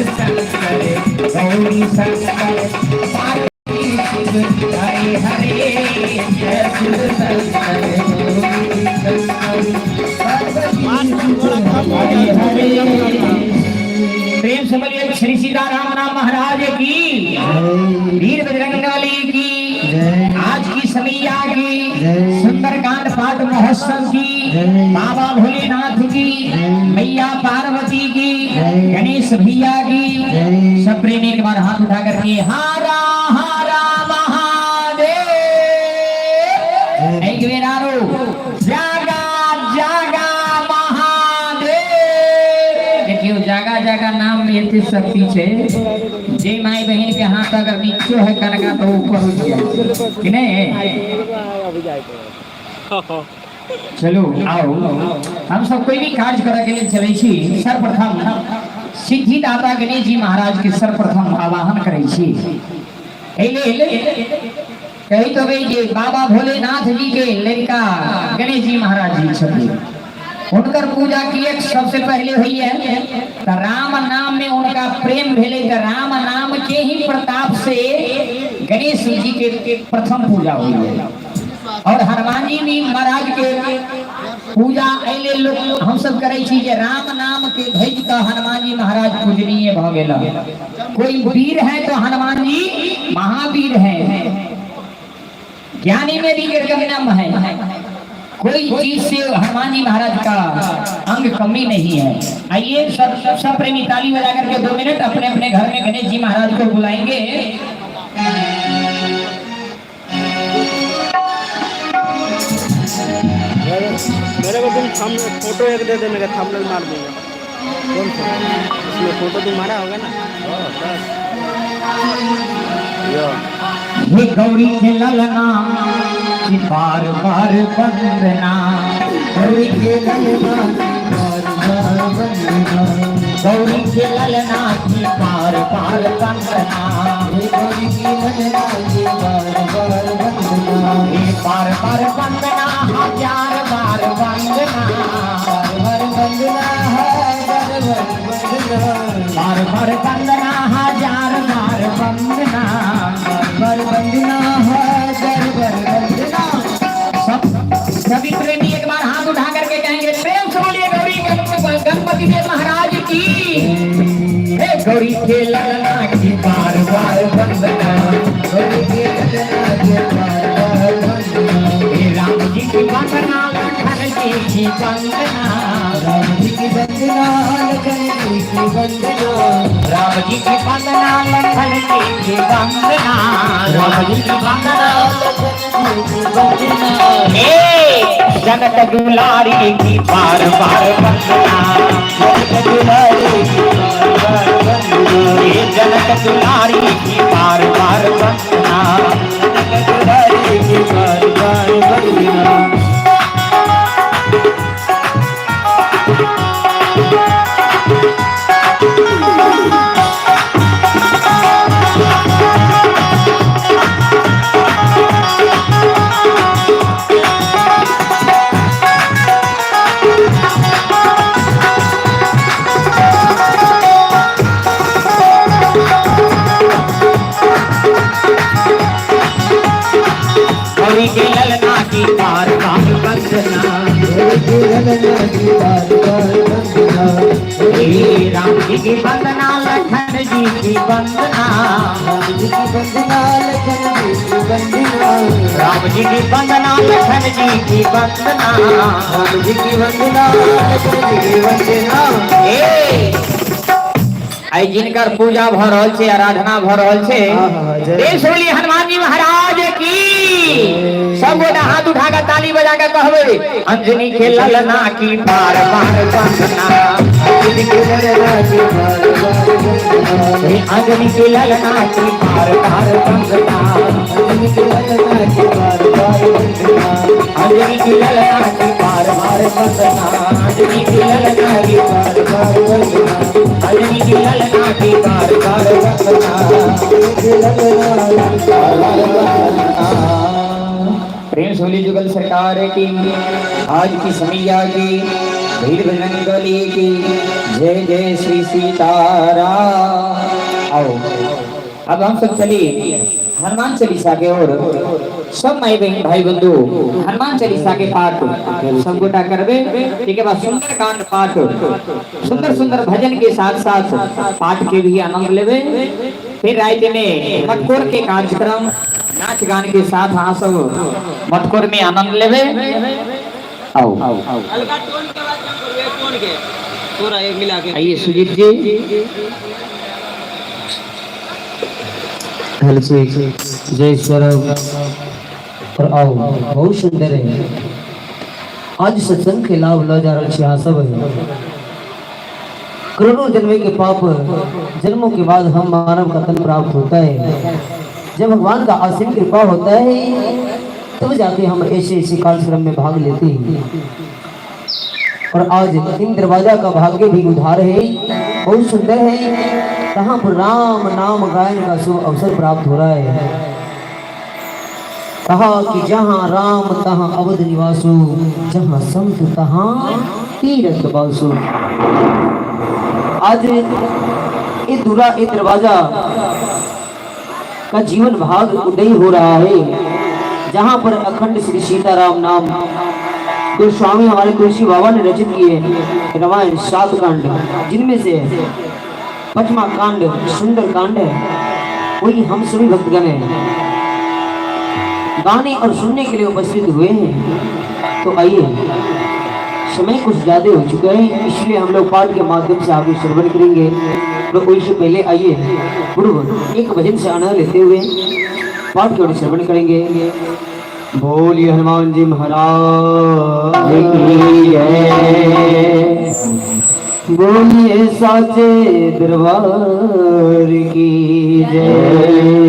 शंकर गौरी शंकर पार्वती शिव हरे हरे जय शिव शंकर गौरी शंकर पार्वती हरे हरे। प्रेम से बोलिए श्री सीताराम राम महाराज की, वीर बजरंगबली की, आज की समैया की, सुंदरकांड पाठ महोत्सव की, बाबा भोलेनाथ की, मैया पार्वती की, गणेश भैया की, सब प्रेमी के बाद हाथ उठा करके हारा हारा महादेव। एक बेरारो जागा जागा महादेव। देखियो जागा जागा नाम में इतनी शक्ति है। जय माई बहन के हाथ अगर नीचे है कनका तो ऊपर हो जाए कि नहीं। चलो आओ हम सब कोई भी कार्य करे के लिए चले छी। सर्वप्रथम सिद्धिदाता गणेश जी महाराज के सर्वप्रथम आवाहन करे छी। कही तो भाई ये बाबा भोलेनाथ जी के लड़का गणेश जी महाराज जी छथिन, उनकर पूजा की एक सबसे पहले हुई है तो राम नाम में उनका प्रेम भेले तो राम नाम के ही प्रताप से गणेश जी के प्रथम पूजा हुई है। और हनुमान जी भी महाराज के पूजा ऐले लोग हम सब करे छी जे राम नाम के भेज का हनुमान जी महाराज पूजनीय भ गेला। कोई वीर है तो हनुमान जी महावीर है, ज्ञानी में भी नाम है। कोई चीज से हनुमान जी महाराज का अंग कमी नहीं है। आइए सब प्रेमी ताली बजा करके 2 मिनट अपने अपने घर में गणेश जी महाराज को बुलाएंगे। मेरे को तुम फोटो एक दे दे, मेरा थंबनेल मार दूंगा। कौन सा इसमें फोटो तुम मारा होगा ना? ये गौरी के ललना की बार बार वंदना, गौरी के ललना बार बार वंदना, गौरी के ललना की बार बार वंदना, गौरी की ललना की बार बार वंदना, ये बार बार वंदना हजार बार वंदना, बार बार वंदना बार बार वंदना हजार बार वंदना, बार वंदना हजार बार वंदना। सभी प्रेमी एक बार हाथ उठा करके कहेंगे प्रेम से बोलिए गौरी गणपति देव महाराज की। हे गौरी के ललना की बार बार वंदना, गौरी के ललना की बार बार वंदना, हे राम जी की वंदना लखन जी की वंदना, राम जी की वंदना लखन जी की वंदना, राम जी की वंदना लखन जी की वंदना, राम जी की वंदना लखन जी की वंदना। जनक दुलारी की बार बार वंदना, जनक दुलारी की बार बार वंदना, जनक दुलारी की बार बार वंदना, जनक दुलारी की बार बार वंदना। गौरी के ललना की बार बार वंदना, गौरी के ललना की बार बार वंदना, हे राम जी की वंदना लखन जी की वंदना, राम जी की वंदना लखन जी की वंदना, राम जी की वंदना लखन जी की वंदना, राम जी की वंदना लखन जी की वंदना। आई जिनकर पूजा भ रहल छे, आराधना भ रहल छे, देश बोली हनुमान जी महाराज की। सब गोटा हाथ उठा कर ताली बजा कर कहबे अंजनी के ललना की बार बार वंदना, अंजनी के ललना की बार बार वंदना, अंजनी के ललना की बार बार वंदना, अंजनी के ललना की बार बार वंदना, अंजनी के ललना की बार बार वंदना, अंजनी के ललना की बार बार वंदना, अंजनी के ललना की बार बार वंदना। प्रेम सोली जुगल सरकार की, आज की समैया की, वीर बजरंगबली की जय जय श्री सीताराम। आओ अब हम सब चलिए हनुमान चालीसा के ओर। सब माई बहन भाई बंधु हनुमान चालीसा के पाठ सब गोटा करबे। ठीक है, सुंदर कांड पाठ सुंदर सुंदर भजन के साथ साथ पाठ के भी आनंद लेवे। फिर रात में मटकोर के कार्यक्रम नाच गान के साथ हाँ सब मटकोर में आनंद लेवे। आओ हल्का टोन के बाद हम करिए टोन के पूरा एक मिला के। आइए सुजीत जी। हेलो जय सरब और आओ बहुत सुंदर है। आज सत्संग के लाभ ला जा रहा सब है। करोड़ों जन्म के पाप जन्मों के बाद हम मानव का तन प्राप्त होता है। जब भगवान का असीम कृपा होता है तब जाके हम ऐसे ऐसे कार्यक्रम में भाग लेते हैं। और आज इन दरवाजा का भाग्य भी उधार है, बहुत सुंदर है। कहाँ पर राम नाम गायन का शुभ अवसर प्राप्त हो रहा है। कहा कि जहाँ राम तहाँ अवध निवासो, जहाँ संत तहाँ तीरथ बासो। आज ये दरवाजा का जीवन भाग उदय हो रहा है, जहाँ पर अखंड श्री सीताराम नाम गोस्वामी हमारे तुलसी बाबा ने रचित किए रामायण 7 कांड, जिनमें से 5वां कांड सुंदर कांड है। वही हम सभी भक्तगण हैं गाने और सुनने के लिए उपस्थित हुए हैं। तो आइए, समय कुछ ज्यादा हो चुका है, इसलिए हम लोग पाठ के माध्यम से आगे श्रवण करेंगे। तो उससे पहले आइए पूर्व एक भजन से आनंद लेते हुए पाठ के श्रवण करेंगे। बोलिए हनुमान जी महाराज की जय, बोलिए साचे दरबार की जय।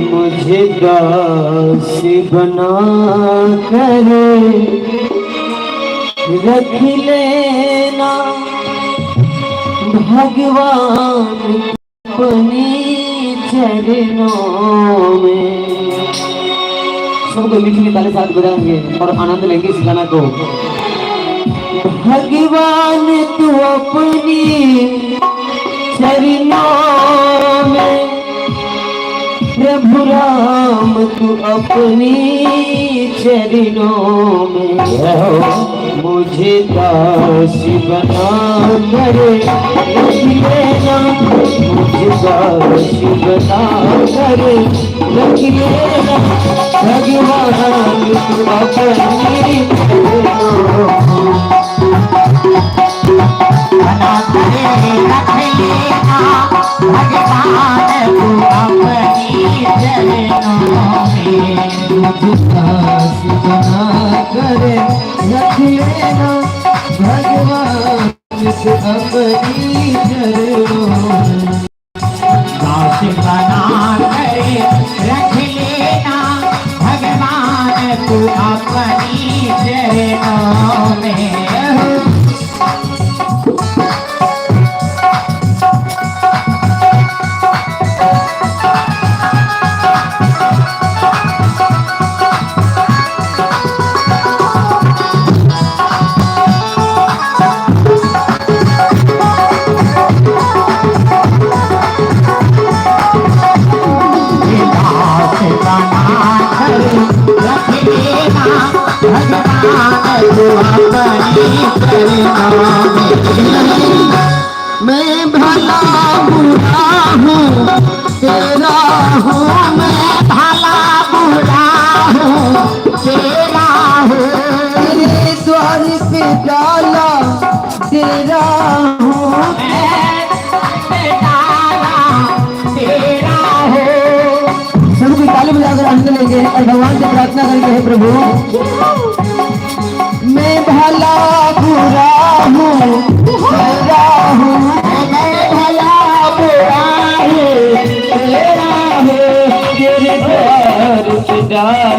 मुझे दास बना कर रख लेना भगवान अपने चरणों में। सबको मीठी ताली साथ बजाएंगे और आनंद लेंगे इस गाना को। भगवान तू अपनी चरणों में, प्रभु राम तू अपनी चरणों में। मुझे दास बना कर रख लेना, मुझे दास बना कर रख लेना भगवान तू अपनी बना कर रख लेना भगवान तू अपनी चरणों में। दास बना कर रख लेना भगवान तू अपनी चरणों में। दास बना कर रख लेना भगवान तू अपनी चरणों में। मैं भला बुरा हूँ तेरा हूँ, मैं भला बुरा हूँ तेरा हूँ, तेरे द्वार पे डाला तेरा हूँ, मैं डाला तेरा हूँ। सबकी ताली बजाकर आनंद लेंगे और भगवान से प्रार्थना करेंगे, हे प्रभु मैं भला बुरा हूँ तेरा हूँ, मैं भला बुरा हूँ तेरा हूँ, तेरे द्वार पे डाला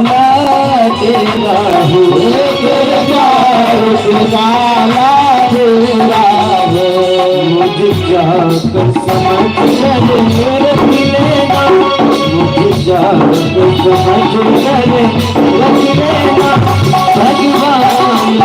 लाला तेरा है मुझे जाकर समझ लगे मेरे मिलेगा मुझे जाकर समझ लगे मिलेगा भगवान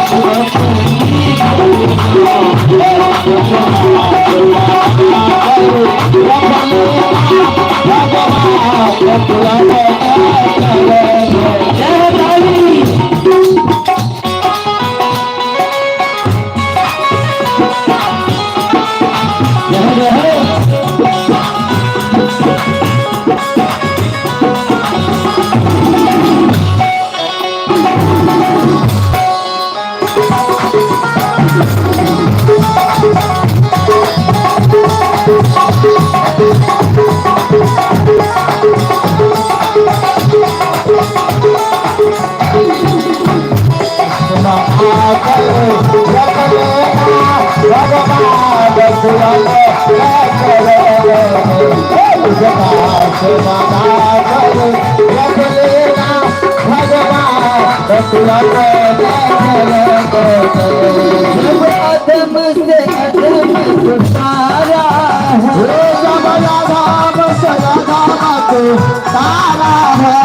अदम से अदम तारा तारा है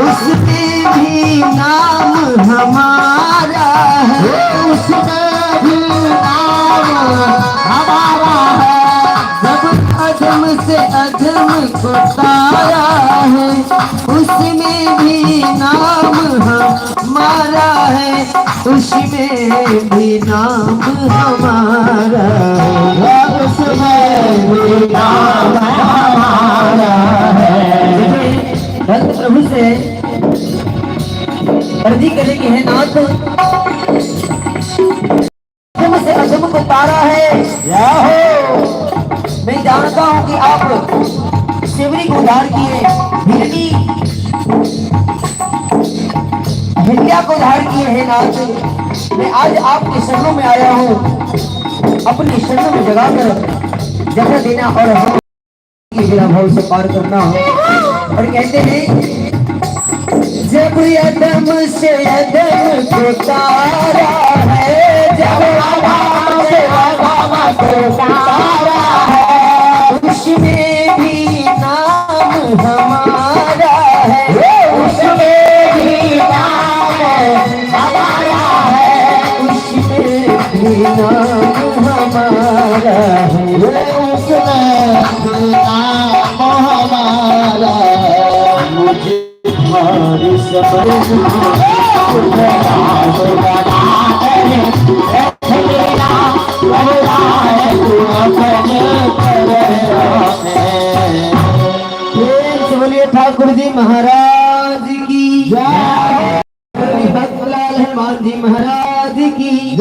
उसमें भी नाम हमारा है उसमें भी नाम हमारा है जब अदम से अदम को तारा है उसमें भी नाम हमारा है उसमें भी नाम हमारा है उसमें भी नाम हमारा है। भक्त प्रभु से अर्जी करेंगे है नाथ अदम से अदम को तारा है या हो मैं जानता हूँ कि आप शिवरी को उद्धार किए हिंडिया को उद्धार किए हैं नाथ मैं आज आपके शरणों में आया हूँ अपने शरणों में जगा कर जगह देना और हम बिना भाव से पार करना हो और कहते हैं जब अदम से अदम को तारा है जब अदम से अदम को तारा है उसमें भी नाम हमारा है उसमें भी नाम हमारा है उसमें भी नाम हमारा है उसमें भी नाम हमारा मुझे तुम्हारी समझ बोलिए ठाकुर जी महाराज की जय। हनुमान जी महाराज